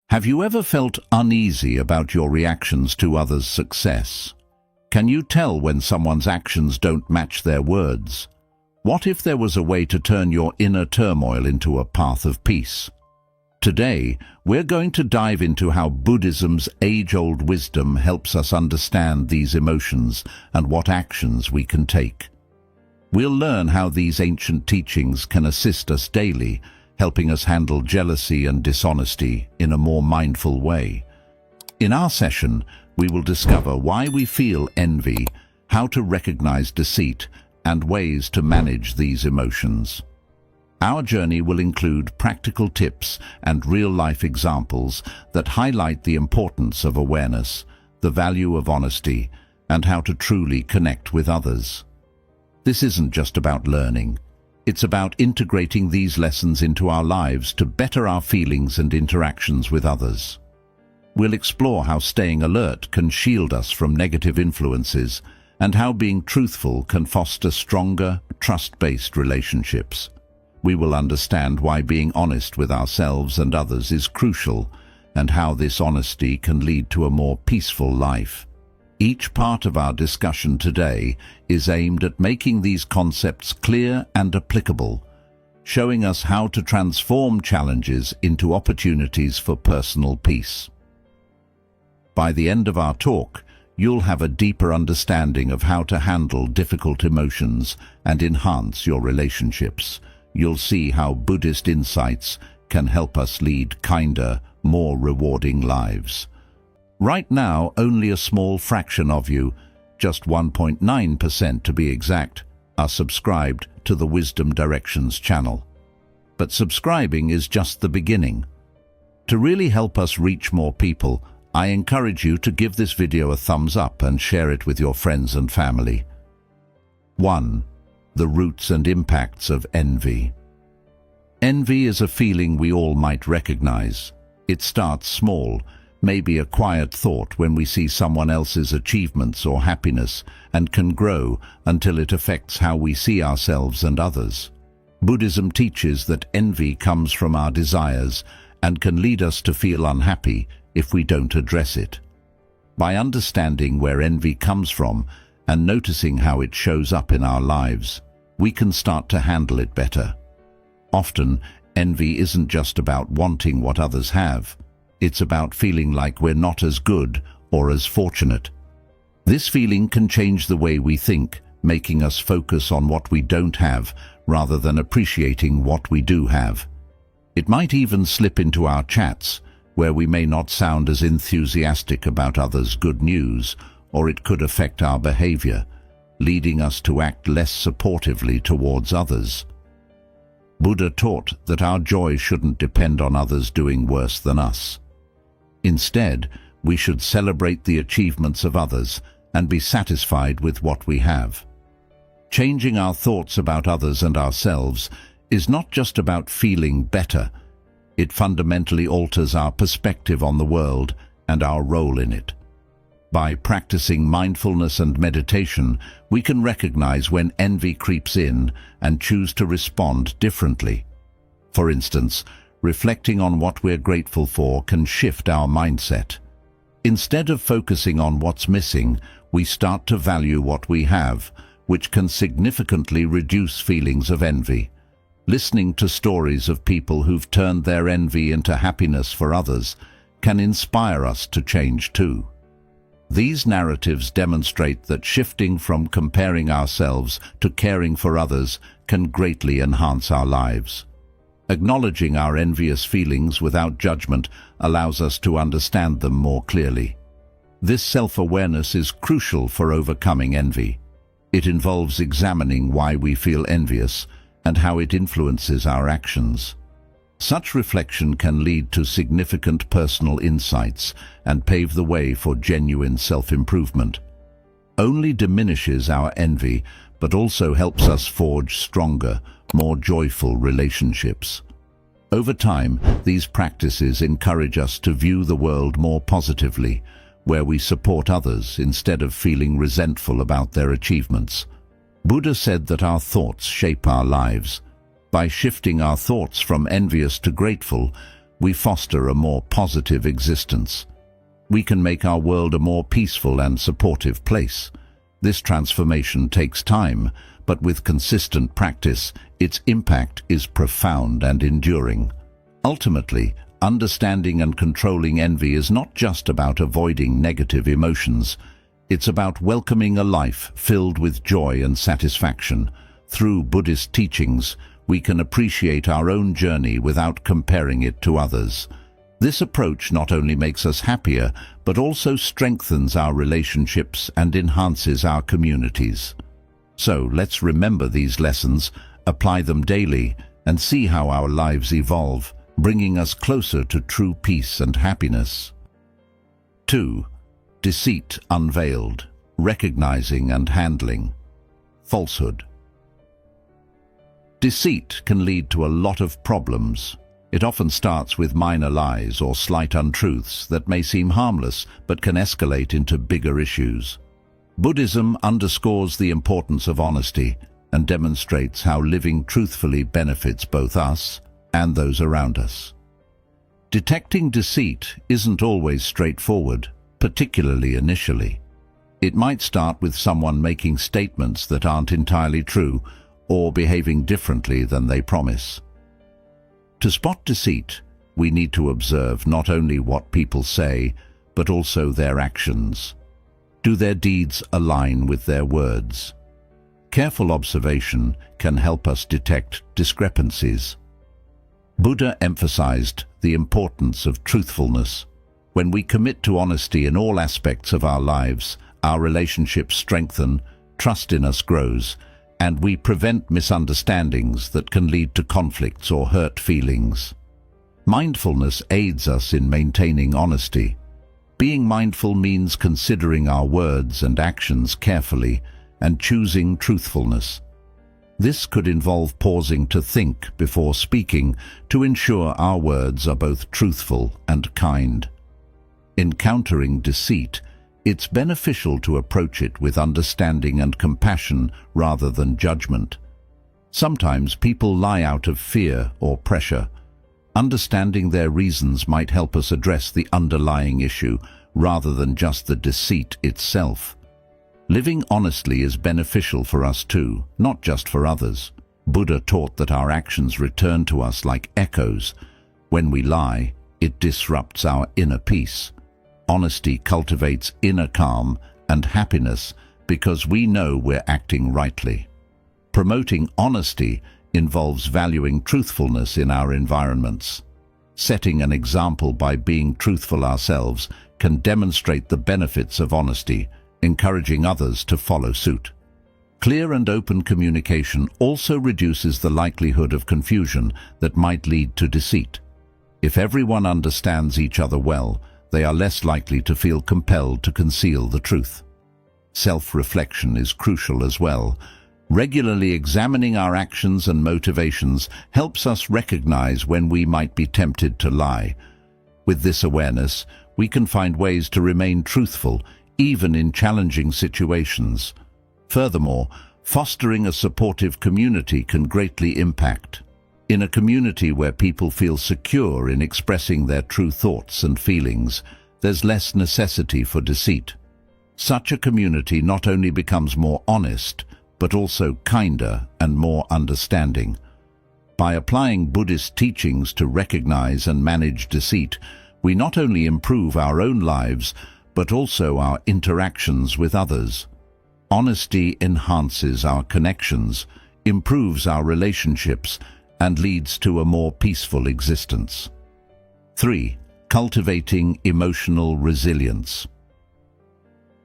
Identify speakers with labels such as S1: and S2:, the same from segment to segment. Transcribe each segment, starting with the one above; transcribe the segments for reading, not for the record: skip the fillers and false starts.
S1: Have you ever felt uneasy about your reactions to others' success? Can you tell when someone's actions don't match their words? What if there was a way to turn your inner turmoil into a path of peace? Today, we're going to dive into how Buddhism's age-old wisdom helps us understand these emotions and what actions we can take. We'll learn how these ancient teachings can assist us daily, helping us handle jealousy and dishonesty in a more mindful way. In our session, we will discover why we feel envy, how to recognize deceit, and ways to manage these emotions. Our journey will include practical tips and real-life examples that highlight the importance of awareness, the value of honesty, and how to truly connect with others. This isn't just about learning. It's about integrating these lessons into our lives to better our feelings and interactions with others. We'll explore how staying alert can shield us from negative influences and how being truthful can foster stronger, trust-based relationships. We will understand why being honest with ourselves and others is crucial and how this honesty can lead to a more peaceful life. Each part of our discussion today is aimed at making these concepts clear and applicable, showing us how to transform challenges into opportunities for personal peace. By the end of our talk, you'll have a deeper understanding of how to handle difficult emotions and enhance your relationships. You'll see how Buddhist insights can help us lead kinder, more rewarding lives. Right now, only a small fraction of you, just 1.9% to be exact, are subscribed to the Wisdom Directions channel. But subscribing is just the beginning. To really help us reach more people, I encourage you to give this video a thumbs up and share it with your friends and family. 1. The roots and impacts of envy. Envy is a feeling we all might recognize. It starts small, maybe a quiet thought when we see someone else's achievements or happiness, and can grow until it affects how we see ourselves and others. Buddhism teaches that envy comes from our desires and can lead us to feel unhappy if we don't address it. By understanding where envy comes from and noticing how it shows up in our lives, we can start to handle it better. Often, envy isn't just about wanting what others have. It's about feeling like we're not as good or as fortunate. This feeling can change the way we think, making us focus on what we don't have rather than appreciating what we do have. It might even slip into our chats, where we may not sound as enthusiastic about others' good news, or it could affect our behavior, leading us to act less supportively towards others. Buddha taught that our joy shouldn't depend on others doing worse than us. Instead, we should celebrate the achievements of others and be satisfied with what we have. Changing our thoughts about others and ourselves is not just about feeling better. It fundamentally alters our perspective on the world and our role in it. By practicing mindfulness and meditation, we can recognize when envy creeps in and choose to respond differently. For instance, reflecting on what we're grateful for can shift our mindset. Instead of focusing on what's missing, we start to value what we have, which can significantly reduce feelings of envy. Listening to stories of people who've turned their envy into happiness for others can inspire us to change too. These narratives demonstrate that shifting from comparing ourselves to caring for others can greatly enhance our lives. Acknowledging our envious feelings without judgment allows us to understand them more clearly. This self-awareness is crucial for overcoming envy. It involves examining why we feel envious and how it influences our actions. Such reflection can lead to significant personal insights and pave the way for genuine self-improvement. Only diminishes our envy, but also helps us forge stronger, more joyful relationships. Over time, these practices encourage us to view the world more positively, where we support others instead of feeling resentful about their achievements. Buddha said that our thoughts shape our lives. By shifting our thoughts from envious to grateful, we foster a more positive existence. We can make our world a more peaceful and supportive place. This transformation takes time, but with consistent practice, its impact is profound and enduring. Ultimately, understanding and controlling envy is not just about avoiding negative emotions. It's about welcoming a life filled with joy and satisfaction. Through Buddhist teachings, we can appreciate our own journey without comparing it to others. This approach not only makes us happier, but also strengthens our relationships and enhances our communities. So let's remember these lessons, apply them daily, and see how our lives evolve, bringing us closer to true peace and happiness. 2. Deceit unveiled, recognizing and handling. Falsehood. Deceit can lead to a lot of problems. It often starts with minor lies or slight untruths that may seem harmless but can escalate into bigger issues. Buddhism underscores the importance of honesty and demonstrates how living truthfully benefits both us and those around us. Detecting deceit isn't always straightforward, particularly initially. It might start with someone making statements that aren't entirely true or behaving differently than they promise. To spot deceit, we need to observe not only what people say, but also their actions. Do their deeds align with their words? Careful observation can help us detect discrepancies. Buddha emphasized the importance of truthfulness. When we commit to honesty in all aspects of our lives, our relationships strengthen, trust in us grows, and we prevent misunderstandings that can lead to conflicts or hurt feelings. Mindfulness aids us in maintaining honesty. Being mindful means considering our words and actions carefully and choosing truthfulness. This could involve pausing to think before speaking to ensure our words are both truthful and kind. Encountering deceit, it's beneficial to approach it with understanding and compassion rather than judgment. Sometimes people lie out of fear or pressure. Understanding their reasons might help us address the underlying issue rather than just the deceit itself. Living honestly is beneficial for us too, not just for others. Buddha taught that our actions return to us like echoes. When we lie, it disrupts our inner peace. Honesty cultivates inner calm and happiness because we know we're acting rightly. Promoting honesty involves valuing truthfulness in our environments. Setting an example by being truthful ourselves can demonstrate the benefits of honesty, encouraging others to follow suit. Clear and open communication also reduces the likelihood of confusion that might lead to deceit. If everyone understands each other well, they are less likely to feel compelled to conceal the truth. Self-reflection is crucial as well. Regularly examining our actions and motivations helps us recognize when we might be tempted to lie. With this awareness, we can find ways to remain truthful, even in challenging situations. Furthermore, fostering a supportive community can greatly impact. In a community where people feel secure in expressing their true thoughts and feelings, there's less necessity for deceit. Such a community not only becomes more honest, but also kinder and more understanding. By applying Buddhist teachings to recognize and manage deceit, we not only improve our own lives, but also our interactions with others. Honesty enhances our connections, improves our relationships, and leads to a more peaceful existence. 3. Cultivating emotional resilience.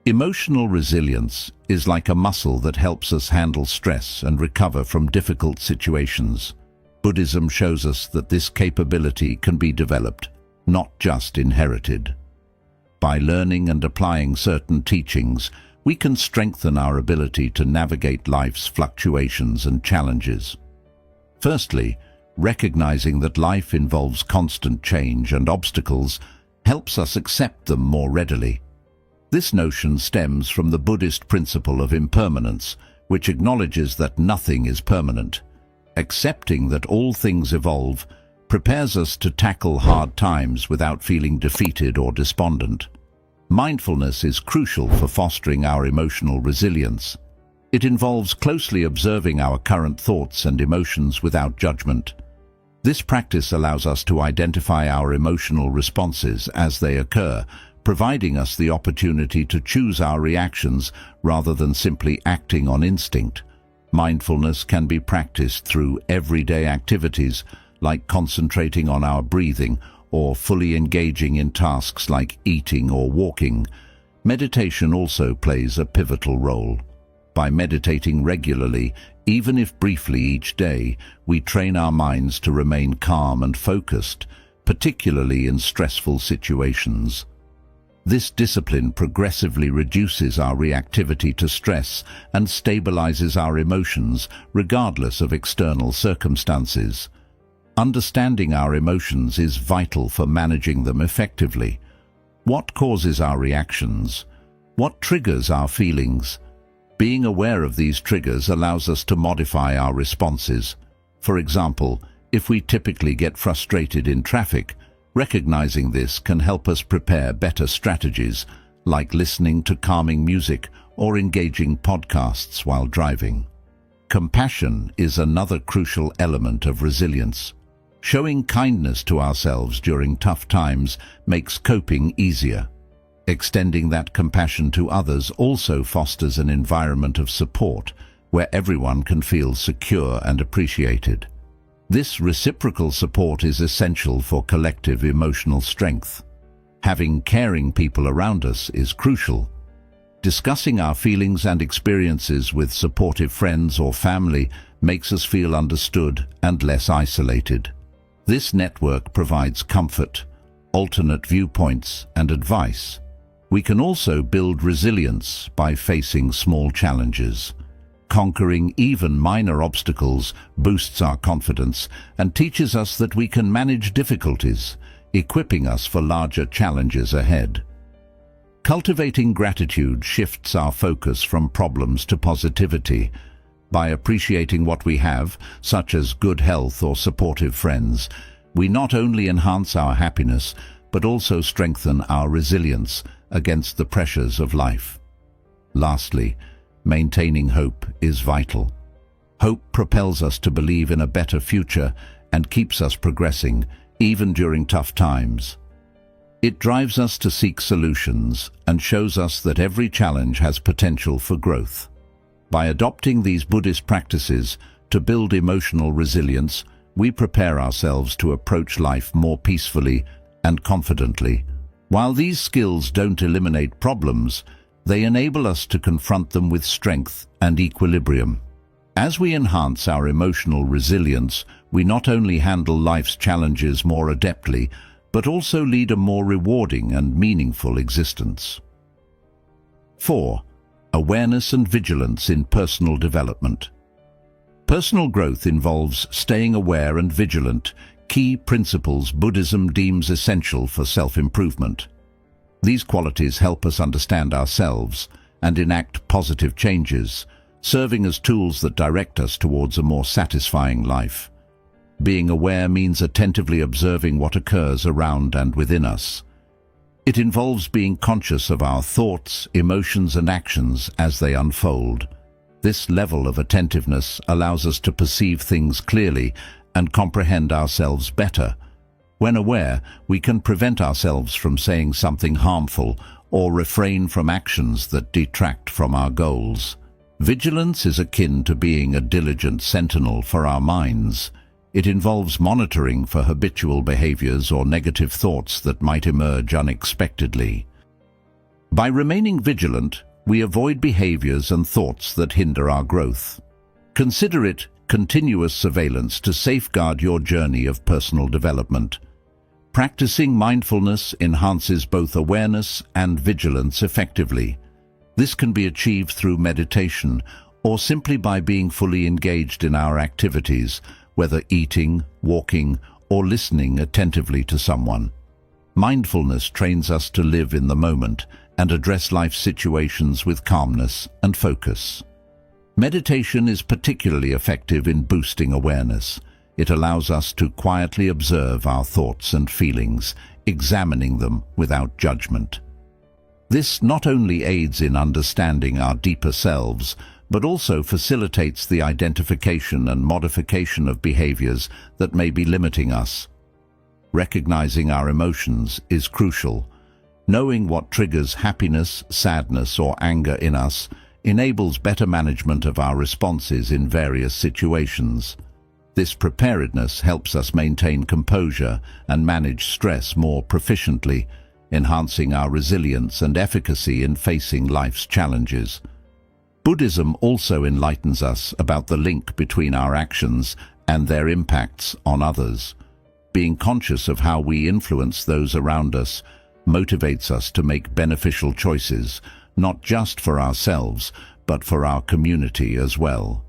S1: Emotional resilience is like a muscle that helps us handle stress and recover from difficult situations. Buddhism shows us that this capability can be developed, not just inherited. By learning and applying certain teachings, we can strengthen our ability to navigate life's fluctuations and challenges. Firstly, recognizing that life involves constant change and obstacles helps us accept them more readily. This notion stems from the Buddhist principle of impermanence, which acknowledges that nothing is permanent. Accepting that all things evolve prepares us to tackle hard times without feeling defeated or despondent. Mindfulness is crucial for fostering our emotional resilience. It involves closely observing our current thoughts and emotions without judgment. This practice allows us to identify our emotional responses as they occur, providing us the opportunity to choose our reactions rather than simply acting on instinct. Mindfulness can be practiced through everyday activities, like concentrating on our breathing or fully engaging in tasks like eating or walking. Meditation also plays a pivotal role. By meditating regularly, even if briefly each day, we train our minds to remain calm and focused, particularly in stressful situations. This discipline progressively reduces our reactivity to stress and stabilizes our emotions, regardless of external circumstances. Understanding our emotions is vital for managing them effectively. What causes our reactions? What triggers our feelings? Being aware of these triggers allows us to modify our responses. For example, if we typically get frustrated in traffic, recognizing this can help us prepare better strategies, like listening to calming music or engaging podcasts while driving. Compassion is another crucial element of resilience. Showing kindness to ourselves during tough times makes coping easier. Extending that compassion to others also fosters an environment of support where everyone can feel secure and appreciated. This reciprocal support is essential for collective emotional strength. Having caring people around us is crucial. Discussing our feelings and experiences with supportive friends or family makes us feel understood and less isolated. This network provides comfort, alternate viewpoints, and advice. We can also build resilience by facing small challenges. Conquering even minor obstacles boosts our confidence and teaches us that we can manage difficulties, equipping us for larger challenges ahead. Cultivating gratitude shifts our focus from problems to positivity. By appreciating what we have, such as good health or supportive friends, we not only enhance our happiness, but also strengthen our resilience against the pressures of life. Lastly, maintaining hope is vital. Hope propels us to believe in a better future and keeps us progressing, even during tough times. It drives us to seek solutions and shows us that every challenge has potential for growth. By adopting these Buddhist practices to build emotional resilience, we prepare ourselves to approach life more peacefully and confidently. While these skills don't eliminate problems, they enable us to confront them with strength and equilibrium. As we enhance our emotional resilience, we not only handle life's challenges more adeptly, but also lead a more rewarding and meaningful existence. 4. Awareness and vigilance in personal development. Personal growth involves staying aware and vigilant, key principles Buddhism deems essential for self-improvement. These qualities help us understand ourselves and enact positive changes, serving as tools that direct us towards a more satisfying life. Being aware means attentively observing what occurs around and within us. It involves being conscious of our thoughts, emotions, and actions as they unfold. This level of attentiveness allows us to perceive things clearly and comprehend ourselves better. When aware, we can prevent ourselves from saying something harmful or refrain from actions that detract from our goals. Vigilance is akin to being a diligent sentinel for our minds. It involves monitoring for habitual behaviors or negative thoughts that might emerge unexpectedly. By remaining vigilant, we avoid behaviors and thoughts that hinder our growth. Consider it continuous surveillance to safeguard your journey of personal development. Practicing mindfulness enhances both awareness and vigilance effectively. This can be achieved through meditation or simply by being fully engaged in our activities, whether eating, walking, or listening attentively to someone. Mindfulness trains us to live in the moment and address life situations with calmness and focus. Meditation is particularly effective in boosting awareness. It allows us to quietly observe our thoughts and feelings, examining them without judgment. This not only aids in understanding our deeper selves, but also facilitates the identification and modification of behaviors that may be limiting us. Recognizing our emotions is crucial. Knowing what triggers happiness, sadness, or anger in us enables better management of our responses in various situations. This preparedness helps us maintain composure and manage stress more proficiently, enhancing our resilience and efficacy in facing life's challenges. Buddhism also enlightens us about the link between our actions and their impacts on others. Being conscious of how we influence those around us motivates us to make beneficial choices, not just for ourselves, but for our community as well.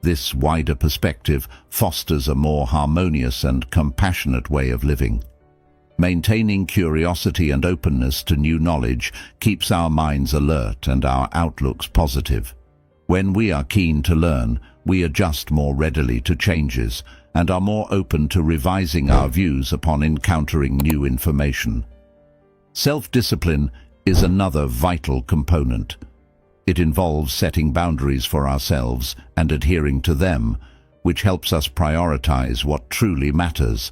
S1: This wider perspective fosters a more harmonious and compassionate way of living. Maintaining curiosity and openness to new knowledge keeps our minds alert and our outlooks positive. When we are keen to learn, we adjust more readily to changes and are more open to revising our views upon encountering new information. Self-discipline is another vital component. It involves setting boundaries for ourselves and adhering to them, which helps us prioritize what truly matters.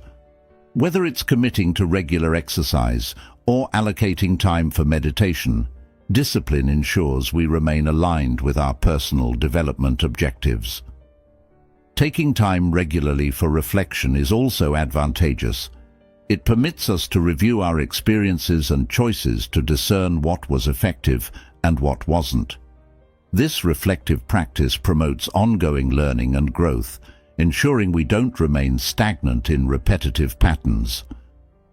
S1: Whether it's committing to regular exercise or allocating time for meditation, discipline ensures we remain aligned with our personal development objectives. Taking time regularly for reflection is also advantageous. It permits us to review our experiences and choices to discern what was effective and what wasn't. This reflective practice promotes ongoing learning and growth, ensuring we don't remain stagnant in repetitive patterns.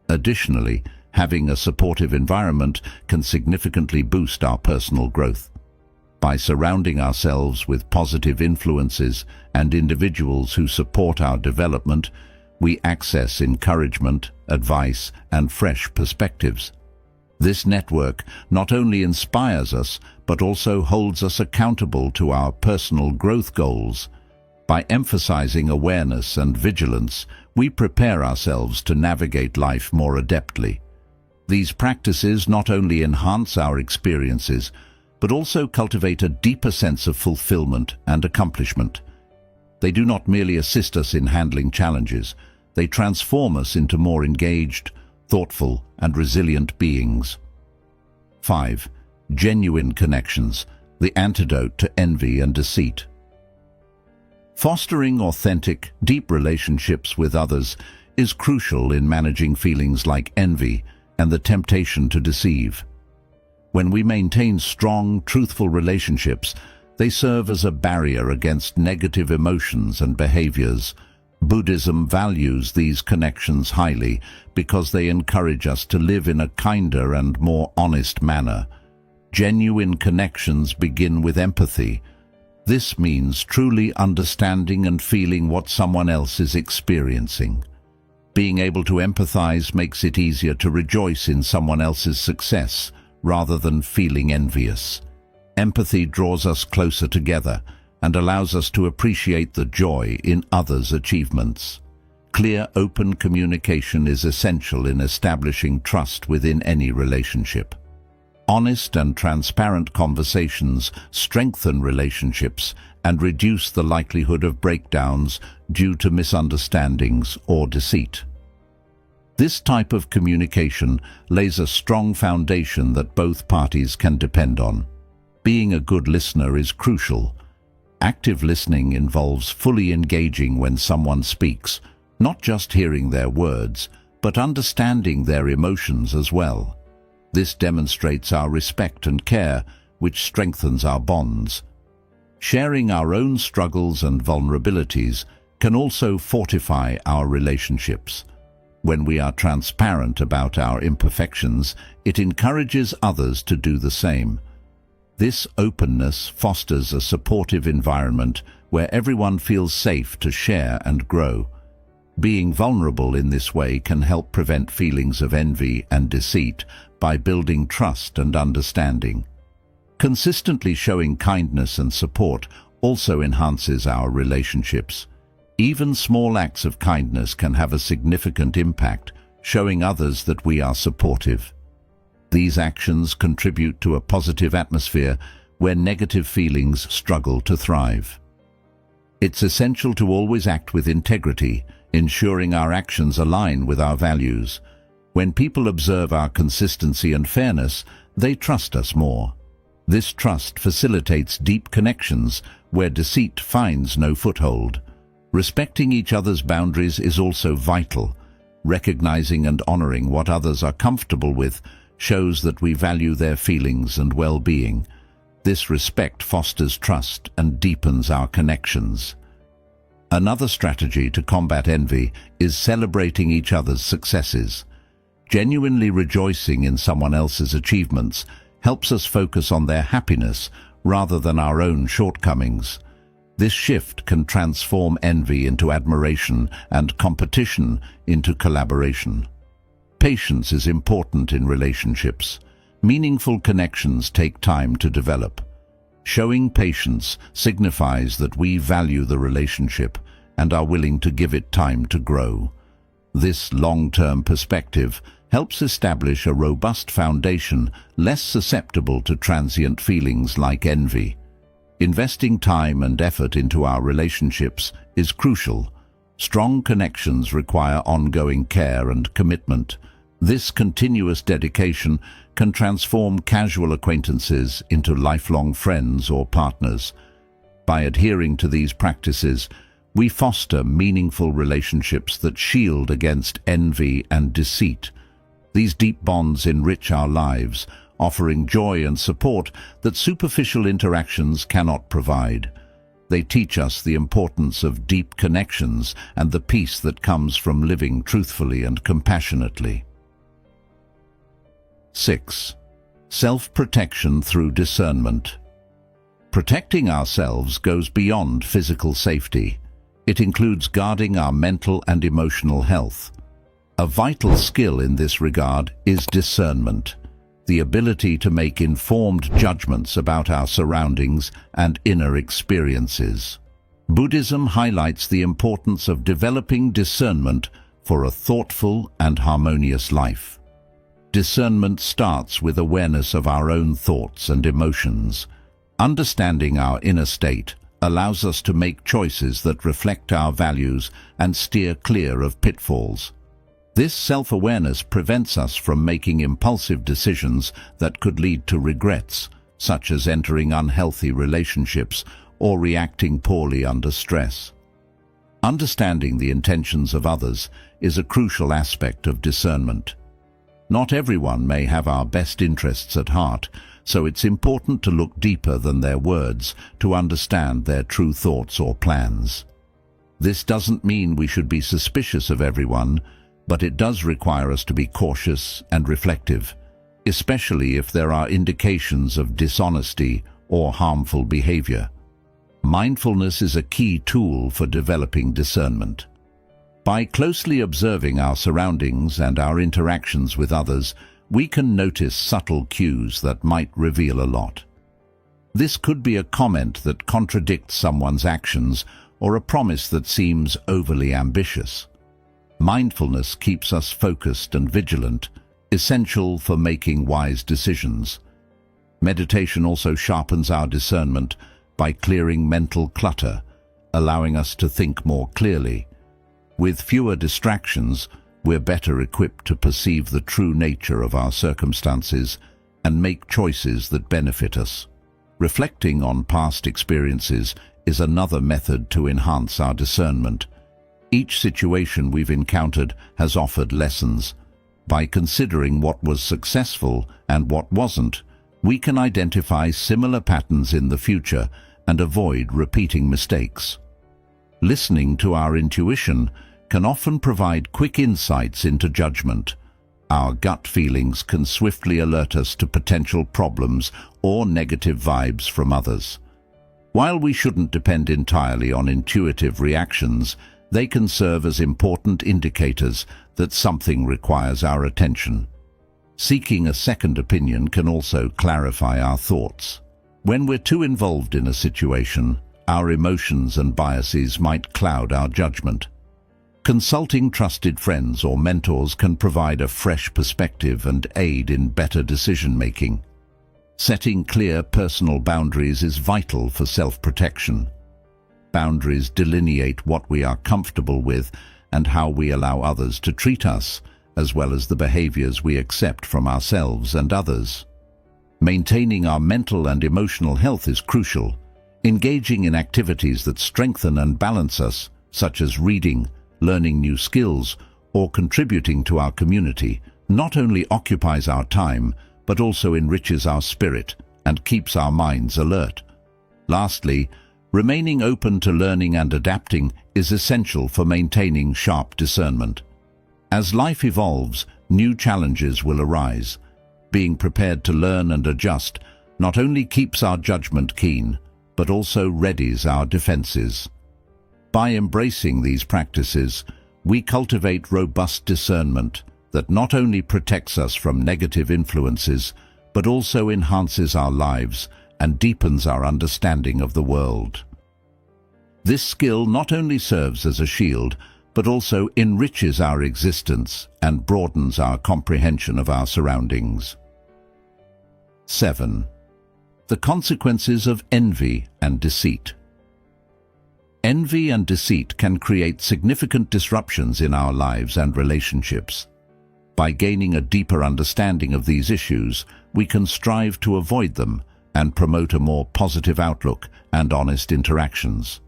S1: Additionally, having a supportive environment can significantly boost our personal growth. By surrounding ourselves with positive influences and individuals who support our development, we access encouragement, advice, and fresh perspectives. This network not only inspires us, but also holds us accountable to our personal growth goals. By emphasizing awareness and vigilance, we prepare ourselves to navigate life more adeptly. These practices not only enhance our experiences, but also cultivate a deeper sense of fulfillment and accomplishment. They do not merely assist us in handling challenges, they transform us into more engaged, thoughtful, and resilient beings. 5. Genuine connections, the antidote to envy and deceit. Fostering authentic, deep relationships with others is crucial in managing feelings like envy and the temptation to deceive. When we maintain strong, truthful relationships, they serve as a barrier against negative emotions and behaviors. Buddhism values these connections highly because they encourage us to live in a kinder and more honest manner. Genuine connections begin with empathy. This means truly understanding and feeling what someone else is experiencing. Being able to empathize makes it easier to rejoice in someone else's success rather than feeling envious. Empathy draws us closer together and allows us to appreciate the joy in others' achievements. Clear, open communication is essential in establishing trust within any relationship. Honest and transparent conversations strengthen relationships and reduce the likelihood of breakdowns due to misunderstandings or deceit. This type of communication lays a strong foundation that both parties can depend on. Being a good listener is crucial. Active listening involves fully engaging when someone speaks, not just hearing their words, but understanding their emotions as well. This demonstrates our respect and care, which strengthens our bonds. Sharing our own struggles and vulnerabilities can also fortify our relationships. When we are transparent about our imperfections, it encourages others to do the same. This openness fosters a supportive environment where everyone feels safe to share and grow. Being vulnerable in this way can help prevent feelings of envy and deceit by building trust and understanding. Consistently showing kindness and support also enhances our relationships. Even small acts of kindness can have a significant impact, showing others that we are supportive. These actions contribute to a positive atmosphere where negative feelings struggle to thrive. It's essential to always act with integrity, ensuring our actions align with our values. When people observe our consistency and fairness, they trust us more. This trust facilitates deep connections where deceit finds no foothold. Respecting each other's boundaries is also vital. Recognizing and honoring what others are comfortable with shows that we value their feelings and well-being. This respect fosters trust and deepens our connections. Another strategy to combat envy is celebrating each other's successes. Genuinely rejoicing in someone else's achievements helps us focus on their happiness rather than our own shortcomings. This shift can transform envy into admiration and competition into collaboration. Patience is important in relationships. Meaningful connections take time to develop. Showing patience signifies that we value the relationship and are willing to give it time to grow. This long-term perspective helps establish a robust foundation less susceptible to transient feelings like envy. Investing time and effort into our relationships is crucial. Strong connections require ongoing care and commitment. This continuous dedication can transform casual acquaintances into lifelong friends or partners. By adhering to these practices, we foster meaningful relationships that shield against envy and deceit. These deep bonds enrich our lives, offering joy and support that superficial interactions cannot provide. They teach us the importance of deep connections and the peace that comes from living truthfully and compassionately. 6. Self-protection through discernment. Protecting ourselves goes beyond physical safety. It includes guarding our mental and emotional health. A vital skill in this regard is discernment, the ability to make informed judgments about our surroundings and inner experiences. Buddhism highlights the importance of developing discernment for a thoughtful and harmonious life. Discernment starts with awareness of our own thoughts and emotions. Understanding our inner state allows us to make choices that reflect our values and steer clear of pitfalls. This self-awareness prevents us from making impulsive decisions that could lead to regrets, such as entering unhealthy relationships or reacting poorly under stress. Understanding the intentions of others is a crucial aspect of discernment. Not everyone may have our best interests at heart, so it's important to look deeper than their words to understand their true thoughts or plans. This doesn't mean we should be suspicious of everyone, but it does require us to be cautious and reflective, especially if there are indications of dishonesty or harmful behavior. Mindfulness is a key tool for developing discernment. By closely observing our surroundings and our interactions with others, we can notice subtle cues that might reveal a lot. This could be a comment that contradicts someone's actions or a promise that seems overly ambitious. Mindfulness keeps us focused and vigilant, essential for making wise decisions. Meditation also sharpens our discernment by clearing mental clutter, allowing us to think more clearly. With fewer distractions, we're better equipped to perceive the true nature of our circumstances and make choices that benefit us. Reflecting on past experiences is another method to enhance our discernment. Each situation we've encountered has offered lessons. By considering what was successful and what wasn't, we can identify similar patterns in the future and avoid repeating mistakes. Listening to our intuition can often provide quick insights into judgment. Our gut feelings can swiftly alert us to potential problems or negative vibes from others. While we shouldn't depend entirely on intuitive reactions, they can serve as important indicators that something requires our attention. Seeking a second opinion can also clarify our thoughts. When we're too involved in a situation, our emotions and biases might cloud our judgment. Consulting trusted friends or mentors can provide a fresh perspective and aid in better decision-making. Setting clear personal boundaries is vital for self-protection. Boundaries delineate what we are comfortable with and how we allow others to treat us, as well as the behaviors we accept from ourselves and others. Maintaining our mental and emotional health is crucial. Engaging in activities that strengthen and balance us, such as reading, learning new skills, or contributing to our community, not only occupies our time, but also enriches our spirit and keeps our minds alert. Lastly, remaining open to learning and adapting is essential for maintaining sharp discernment. As life evolves, new challenges will arise. Being prepared to learn and adjust not only keeps our judgment keen, but also readies our defenses. By embracing these practices, we cultivate robust discernment that not only protects us from negative influences, but also enhances our lives and deepens our understanding of the world. This skill not only serves as a shield, but also enriches our existence and broadens our comprehension of our surroundings. 7. The consequences of envy and deceit. Envy and deceit can create significant disruptions in our lives and relationships. By gaining a deeper understanding of these issues, we can strive to avoid them and promote a more positive outlook and honest interactions.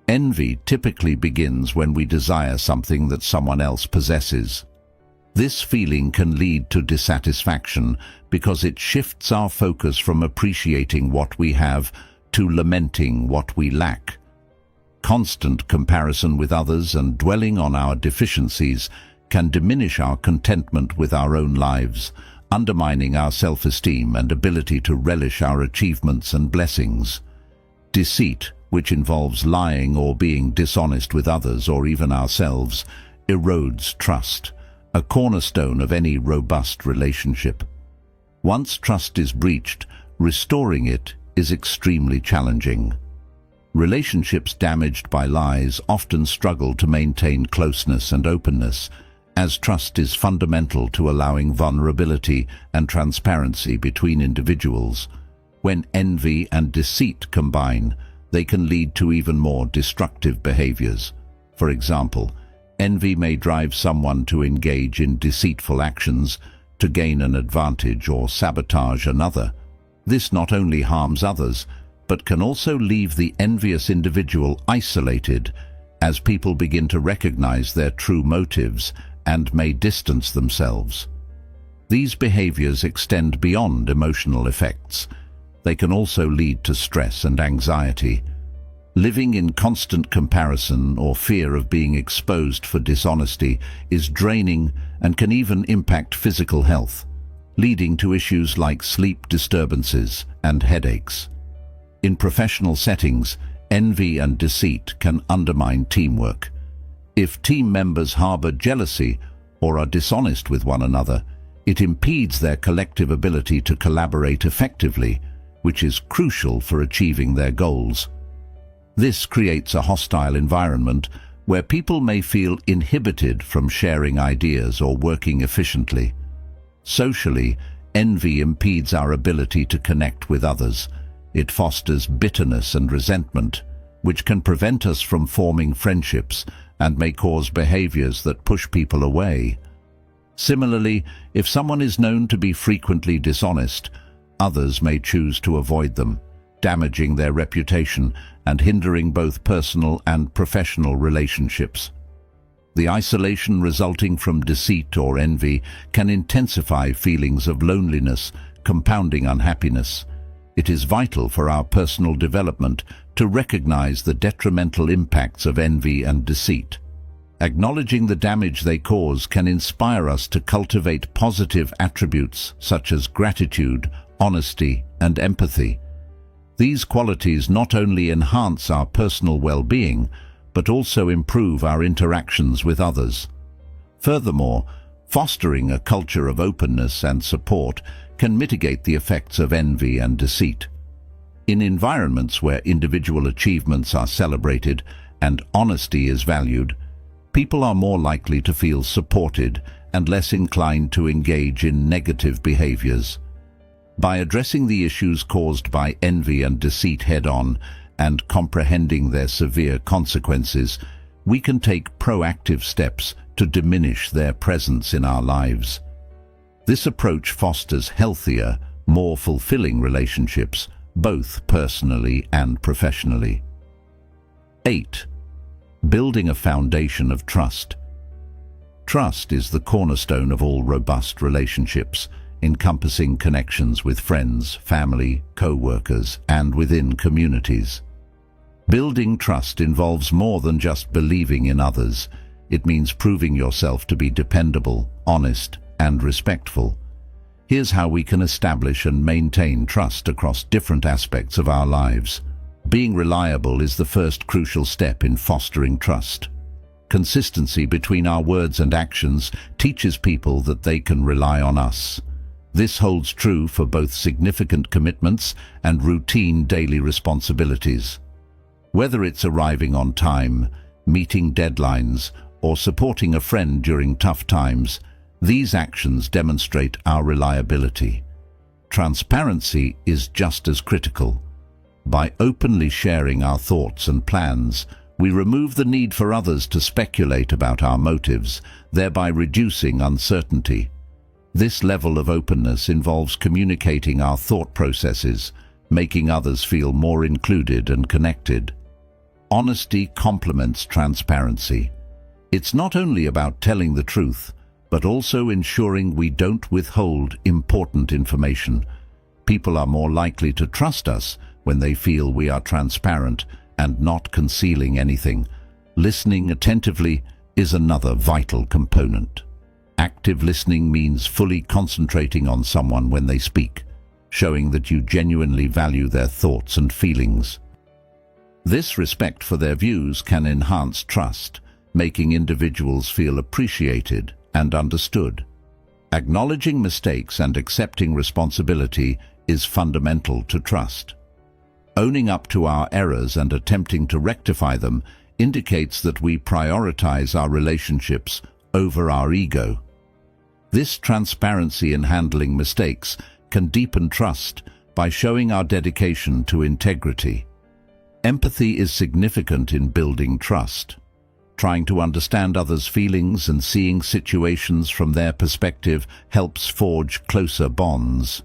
S1: Envy typically begins when we desire something that someone else possesses. This feeling can lead to dissatisfaction because it shifts our focus from appreciating what we have to lamenting what we lack. Constant comparison with others and dwelling on our deficiencies can diminish our contentment with our own lives, undermining our self-esteem and ability to relish our achievements and blessings. Deceit, which involves lying or being dishonest with others or even ourselves, erodes trust, a cornerstone of any robust relationship. Once trust is breached, restoring it is extremely challenging. Relationships damaged by lies often struggle to maintain closeness and openness, as trust is fundamental to allowing vulnerability and transparency between individuals. When envy and deceit combine, they can lead to even more destructive behaviors. For example, envy may drive someone to engage in deceitful actions to gain an advantage or sabotage another. This not only harms others, but can also leave the envious individual isolated as people begin to recognize their true motives and may distance themselves. These behaviors extend beyond emotional effects. They can also lead to stress and anxiety. Living in constant comparison or fear of being exposed for dishonesty is draining and can even impact physical health, leading to issues like sleep disturbances and headaches. In professional settings, envy and deceit can undermine teamwork. If team members harbor jealousy or are dishonest with one another, it impedes their collective ability to collaborate effectively, which is crucial for achieving their goals. This creates a hostile environment where people may feel inhibited from sharing ideas or working efficiently. Socially, envy impedes our ability to connect with others. It fosters bitterness and resentment, which can prevent us from forming friendships and may cause behaviors that push people away. Similarly, if someone is known to be frequently dishonest, others may choose to avoid them, damaging their reputation and hindering both personal and professional relationships. The isolation resulting from deceit or envy can intensify feelings of loneliness, compounding unhappiness. It is vital for our personal development to recognize the detrimental impacts of envy and deceit. Acknowledging the damage they cause can inspire us to cultivate positive attributes such as gratitude, honesty, and empathy. These qualities not only enhance our personal well-being, but also improve our interactions with others. Furthermore, fostering a culture of openness and support can mitigate the effects of envy and deceit. In environments where individual achievements are celebrated and honesty is valued, people are more likely to feel supported and less inclined to engage in negative behaviors. By addressing the issues caused by envy and deceit head-on and comprehending their severe consequences, we can take proactive steps to diminish their presence in our lives. This approach fosters healthier, more fulfilling relationships, both personally and professionally. 8. Building a foundation of trust. Trust is the cornerstone of all robust relationships, encompassing connections with friends, family, co-workers, and within communities. Building trust involves more than just believing in others. It means proving yourself to be dependable, honest, and respectful. Here's how we can establish and maintain trust across different aspects of our lives. Being reliable is the first crucial step in fostering trust. Consistency between our words and actions teaches people that they can rely on us. This holds true for both significant commitments and routine daily responsibilities. Whether it's arriving on time, meeting deadlines, or supporting a friend during tough times, these actions demonstrate our reliability. Transparency is just as critical. By openly sharing our thoughts and plans, we remove the need for others to speculate about our motives, thereby reducing uncertainty. This level of openness involves communicating our thought processes, making others feel more included and connected. Honesty complements transparency. It's not only about telling the truth, but also ensuring we don't withhold important information. People are more likely to trust us when they feel we are transparent and not concealing anything. Listening attentively is another vital component. Active listening means fully concentrating on someone when they speak, showing that you genuinely value their thoughts and feelings. This respect for their views can enhance trust, making individuals feel appreciated and understood. Acknowledging mistakes and accepting responsibility is fundamental to trust. Owning up to our errors and attempting to rectify them indicates that we prioritize our relationships over our ego. This transparency in handling mistakes can deepen trust by showing our dedication to integrity. Empathy is significant in building trust. Trying to understand others' feelings and seeing situations from their perspective helps forge closer bonds.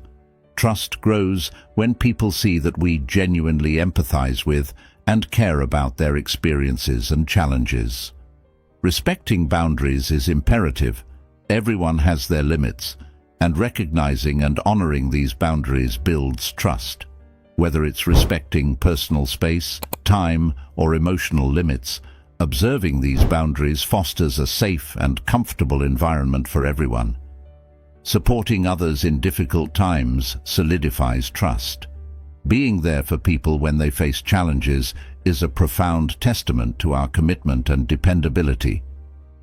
S1: Trust grows when people see that we genuinely empathize with and care about their experiences and challenges. Respecting boundaries is imperative. Everyone has their limits, and recognizing and honoring these boundaries builds trust. Whether it's respecting personal space, time, or emotional limits, observing these boundaries fosters a safe and comfortable environment for everyone. Supporting others in difficult times solidifies trust. Being there for people when they face challenges is a profound testament to our commitment and dependability.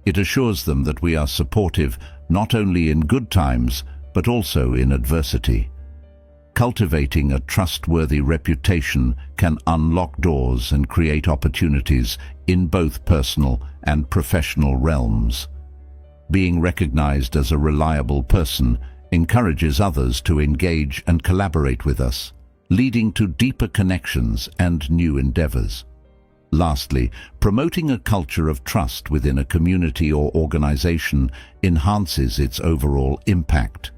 S1: It assures them that we are supportive not only in good times, but also in adversity. Cultivating a trustworthy reputation can unlock doors and create opportunities in both personal and professional realms. Being recognized as a reliable person encourages others to engage and collaborate with us, leading to deeper connections and new endeavors. Lastly, promoting a culture of trust within a community or organization enhances its overall impact.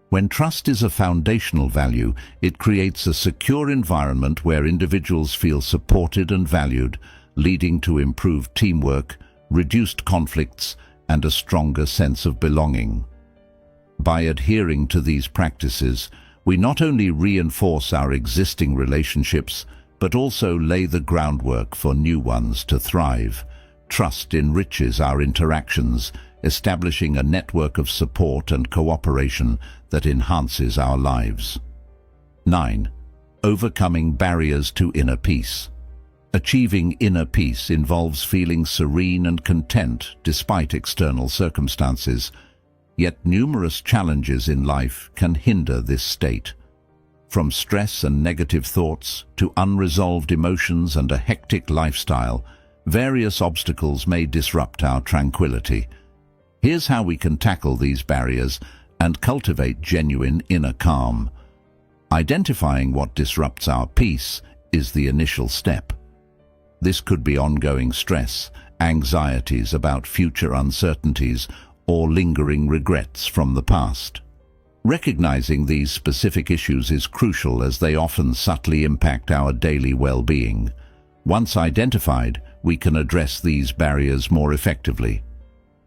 S1: When trust is a foundational value, it creates a secure environment where individuals feel supported and valued, leading to improved teamwork, reduced conflicts, and a stronger sense of belonging. By adhering to these practices, we not only reinforce our existing relationships, but also lay the groundwork for new ones to thrive. Trust enriches our interactions, establishing a network of support and cooperation that enhances our lives. 9. Overcoming barriers to inner peace. Achieving inner peace involves feeling serene and content despite external circumstances, yet numerous challenges in life can hinder this state. From stress and negative thoughts to unresolved emotions and a hectic lifestyle, various obstacles may disrupt our tranquility. Here's how we can tackle these barriers and cultivate genuine inner calm. Identifying what disrupts our peace is the initial step. This could be ongoing stress, anxieties about future uncertainties, or lingering regrets from the past. Recognizing these specific issues is crucial as they often subtly impact our daily well-being. Once identified, we can address these barriers more effectively.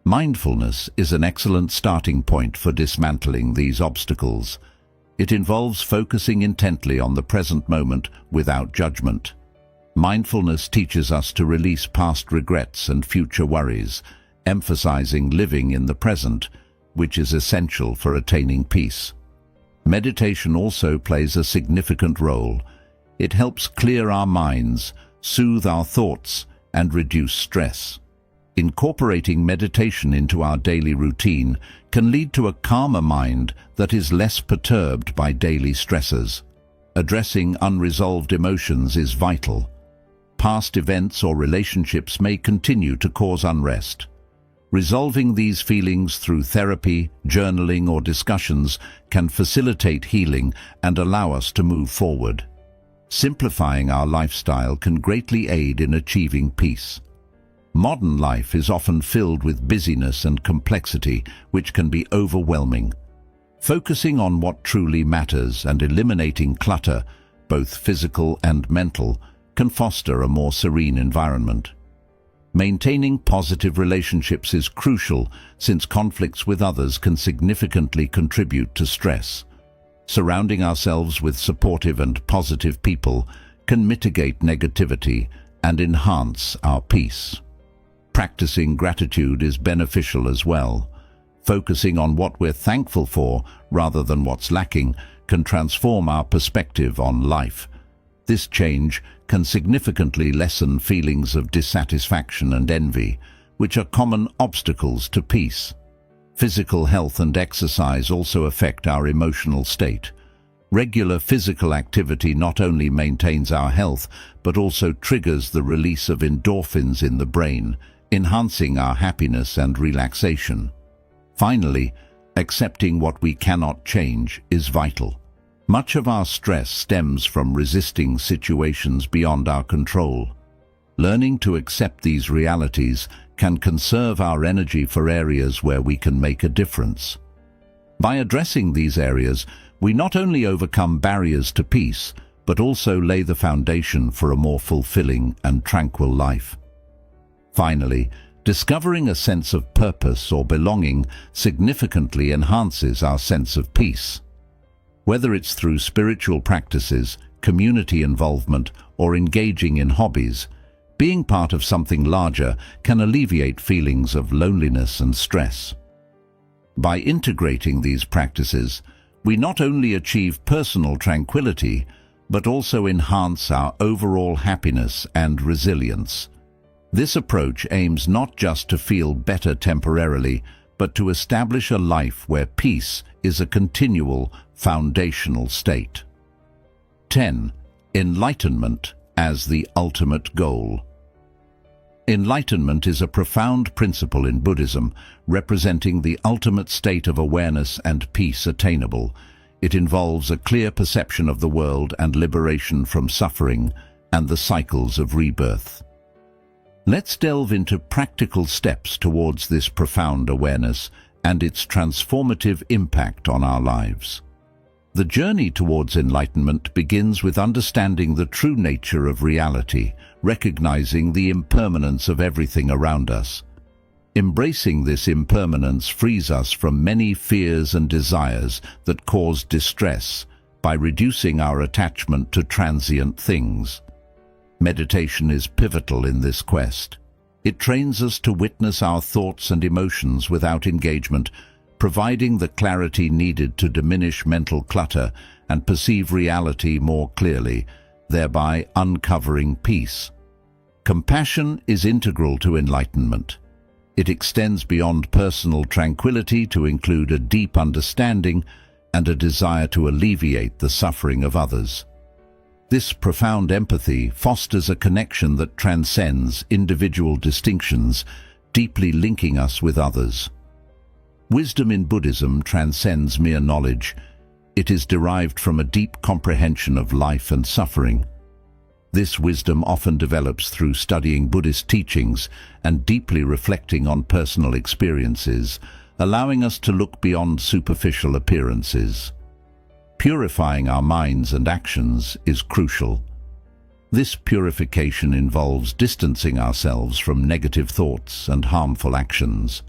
S1: Mindfulness is an excellent starting point for dismantling these obstacles. It involves focusing intently on the present moment without judgment. Mindfulness teaches us to release past regrets and future worries, emphasizing living in the present, which is essential for attaining peace. Meditation also plays a significant role. It helps clear our minds, soothe our thoughts, and reduce stress. Incorporating meditation into our daily routine can lead to a calmer mind that is less perturbed by daily stresses. Addressing unresolved emotions is vital. Past events or relationships may continue to cause unrest. Resolving these feelings through therapy, journaling, or discussions can facilitate healing and allow us to move forward. Simplifying our lifestyle can greatly aid in achieving peace. Modern life is often filled with busyness and complexity, which can be overwhelming. Focusing on what truly matters and eliminating clutter, both physical and mental, can foster a more serene environment. Maintaining positive relationships is crucial since conflicts with others can significantly contribute to stress. Surrounding ourselves with supportive and positive people can mitigate negativity and enhance our peace. Practicing gratitude is beneficial as well. Focusing on what we're thankful for rather than what's lacking can transform our perspective on life. This change can significantly lessen feelings of dissatisfaction and envy, which are common obstacles to peace. Physical health and exercise also affect our emotional state. Regular physical activity not only maintains our health, but also triggers the release of endorphins in the brain, enhancing our happiness and relaxation. Finally, accepting what we cannot change is vital. Much of our stress stems from resisting situations beyond our control. Learning to accept these realities can conserve our energy for areas where we can make a difference. By addressing these areas, we not only overcome barriers to peace, but also lay the foundation for a more fulfilling and tranquil life. Finally, discovering a sense of purpose or belonging significantly enhances our sense of peace. Whether it's through spiritual practices, community involvement, or engaging in hobbies, being part of something larger can alleviate feelings of loneliness and stress. By integrating these practices, we not only achieve personal tranquility, but also enhance our overall happiness and resilience. This approach aims not just to feel better temporarily, but to establish a life where peace is a continual, foundational state. 10. Enlightenment as the ultimate goal. Enlightenment is a profound principle in Buddhism, representing the ultimate state of awareness and peace attainable. It involves a clear perception of the world and liberation from suffering and the cycles of rebirth. Let's delve into practical steps towards this profound awareness and its transformative impact on our lives. The journey towards enlightenment begins with understanding the true nature of reality, recognizing the impermanence of everything around us. Embracing this impermanence frees us from many fears and desires that cause distress by reducing our attachment to transient things. Meditation is pivotal in this quest. It trains us to witness our thoughts and emotions without engagement, providing the clarity needed to diminish mental clutter and perceive reality more clearly, thereby uncovering peace. Compassion is integral to enlightenment. It extends beyond personal tranquility to include a deep understanding, and a desire to alleviate the suffering of others. This profound empathy fosters a connection that transcends individual distinctions, deeply linking us with others. Wisdom in Buddhism transcends mere knowledge. It is derived from a deep comprehension of life and suffering. This wisdom often develops through studying Buddhist teachings and deeply reflecting on personal experiences, allowing us to look beyond superficial appearances. Purifying our minds and actions is crucial. This purification involves distancing ourselves from negative thoughts and harmful actions.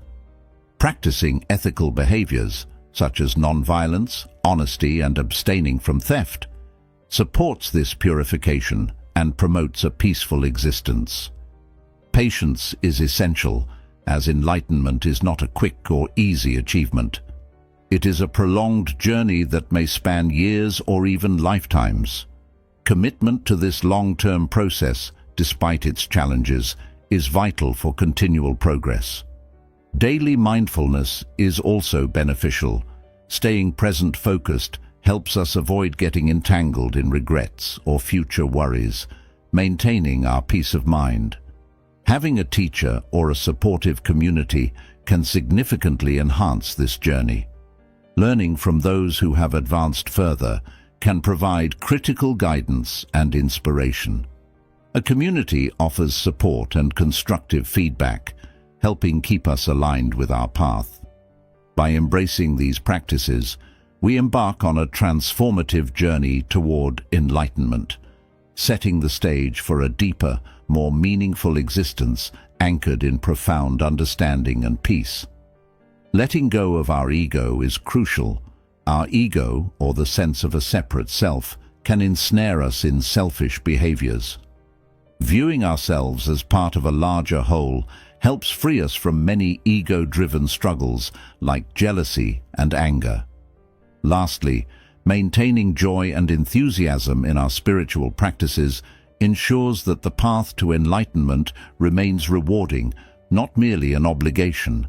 S1: Practicing ethical behaviors, such as non-violence, honesty, and abstaining from theft, supports this purification and promotes a peaceful existence. Patience is essential, as enlightenment is not a quick or easy achievement. It is a prolonged journey that may span years or even lifetimes. Commitment to this long-term process, despite its challenges, is vital for continual progress. Daily mindfulness is also beneficial. Staying present-focused helps us avoid getting entangled in regrets or future worries, maintaining our peace of mind. Having a teacher or a supportive community can significantly enhance this journey. Learning from those who have advanced further can provide critical guidance and inspiration. A community offers support and constructive feedback, helping keep us aligned with our path. By embracing these practices, we embark on a transformative journey toward enlightenment, setting the stage for a deeper, more meaningful existence anchored in profound understanding and peace. Letting go of our ego is crucial. Our ego, or the sense of a separate self, can ensnare us in selfish behaviors. Viewing ourselves as part of a larger whole helps free us from many ego-driven struggles like jealousy and anger. Lastly, maintaining joy and enthusiasm in our spiritual practices ensures that the path to enlightenment remains rewarding, not merely an obligation.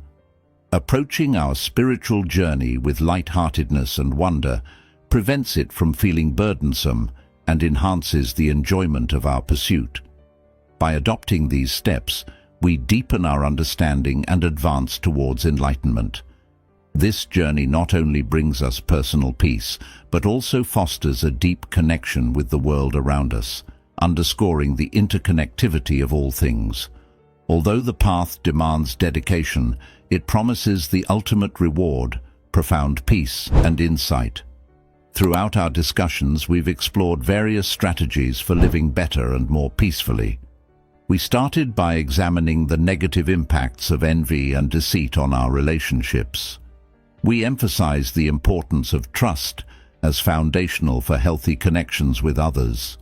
S1: Approaching our spiritual journey with light-heartedness and wonder prevents it from feeling burdensome and enhances the enjoyment of our pursuit. By adopting these steps, we deepen our understanding and advance towards enlightenment. This journey not only brings us personal peace, but also fosters a deep connection with the world around us, underscoring the interconnectivity of all things. Although the path demands dedication, it promises the ultimate reward, profound peace and insight. Throughout our discussions, we've explored various strategies for living better and more peacefully. We started by examining the negative impacts of envy and deceit on our relationships. We emphasized the importance of trust as foundational for healthy connections with others.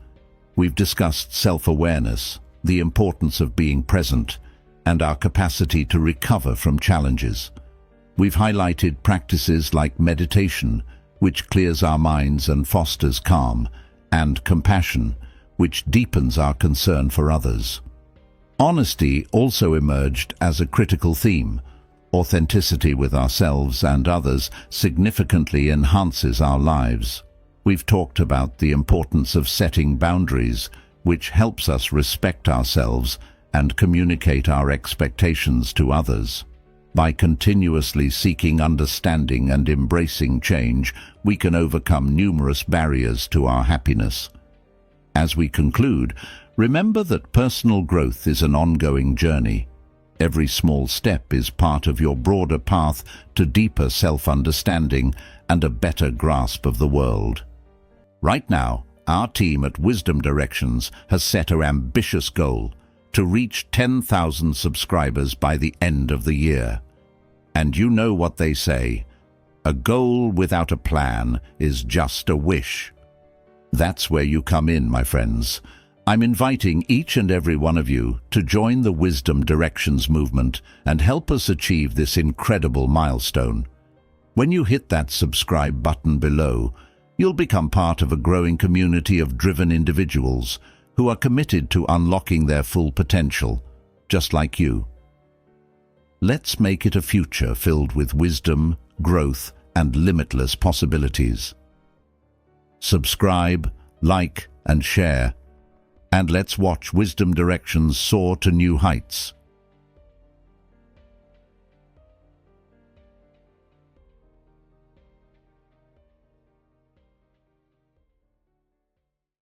S1: We've discussed self-awareness, the importance of being present, and our capacity to recover from challenges. We've highlighted practices like meditation, which clears our minds and fosters calm, and compassion, which deepens our concern for others. Honesty also emerged as a critical theme. Authenticity with ourselves and others significantly enhances our lives. We've talked about the importance of setting boundaries, which helps us respect ourselves and communicate our expectations to others. By continuously seeking understanding and embracing change, we can overcome numerous barriers to our happiness. As we conclude, remember that personal growth is an ongoing journey. Every small step is part of your broader path to deeper self-understanding and a better grasp of the world. Right now, our team at Wisdom Directions has set an ambitious goal to reach 10,000 subscribers by the end of the year. And you know what they say, a goal without a plan is just a wish. That's where you come in, my friends. I'm inviting each and every one of you to join the Wisdom Directions movement and help us achieve this incredible milestone. When you hit that subscribe button below, you'll become part of a growing community of driven individuals who are committed to unlocking their full potential, just like you. Let's make it a future filled with wisdom, growth, and limitless possibilities. Subscribe, like, and share, and let's watch wisdom directions soar to new heights.